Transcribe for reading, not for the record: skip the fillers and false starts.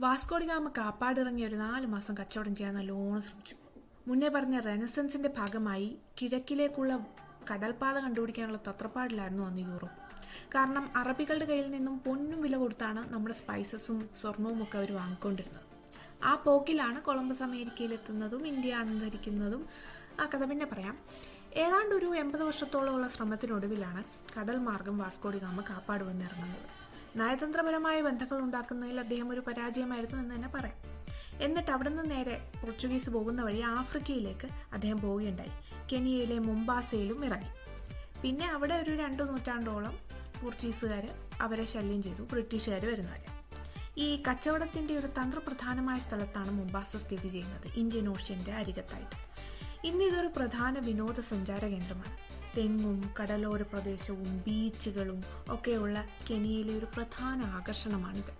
വാസ്കോഡി gamma Kappad ഇറങ്ങി ഒരു 4 മാസം കച്ചവടം ചെയ്യാൻ നല്ലോണം ശ്രമിച്ചു. മുന്നേ പറഞ്ഞ റെനസൻസിന്റെ ഭാഗമായി കിഴക്കിലേക്കുള്ള കടൽപാത കണ്ടുപിടിക്കാനുള്ള തത്രപ്പാടിലായിരുന്നു അന്ന് യൂറോപ്പ്. കാരണം അറബികളുടെ കയ്യിൽ നിന്നും പൊന്നും വില കൊടുത്താണ് നമ്മുടെ സ്പൈസസും സ്വർണവും ഒക്കെ അവർ വാങ്ങിക്കൊണ്ടിരുന്നത്. ആ പോക്കിലാണ് കൊളംബസ് അമേരിക്കയിലെത്തുന്നതും ഇന്ത്യ അന്തരിക്കുന്നതും. ആ കഥ പിന്നെ പറയാം. ഏതാണ്ട് ഒരു 80 വർഷത്തോളമുള്ള ശ്രമത്തിനൊടുവിലാണ് കടൽ മാർഗം വാസ്കോഡി ഗാമ കാപ്പാട് വന്നിറങ്ങുന്നത്. നയതന്ത്രപരമായ ബന്ധങ്ങൾ ഉണ്ടാക്കുന്നതിൽ അദ്ദേഹം ഒരു പരാജയമായിരുന്നു എന്ന് തന്നെ പറയാം. എന്നിട്ട് അവിടുന്ന് നേരെ പോർച്ചുഗീസ് പോകുന്ന വഴി ആഫ്രിക്കയിലേക്ക് അദ്ദേഹം പോവുകയുണ്ടായി. കെനിയയിലെ മൊംബാസയിലും ഇറങ്ങി. പിന്നെ അവിടെ ഒരു 2 നൂറ്റാണ്ടോളം പോർച്ചുഗീസുകാർ അവരെ ശല്യം ചെയ്തു, ബ്രിട്ടീഷുകാർ വരുന്നവരെ. ഈ കച്ചവടത്തിന്റെ ഒരു തന്ത്രപ്രധാനമായ സ്ഥലത്താണ് മൊംബാസ സ്ഥിതി ചെയ്യുന്നത്, ഇന്ത്യൻ ഓഷ്യന്റെ അരികത്തായിട്ട്. ഇന്ന് ഇതൊരു പ്രധാന വിനോദസഞ്ചാര കേന്ദ്രമാണ്. തെങ്ങും കടലോര പ്രദേശവും ബീച്ചുകളും ഒക്കെയുള്ള കെനിയയിലെ ഒരു പ്രധാന ആകർഷണമാണിത്.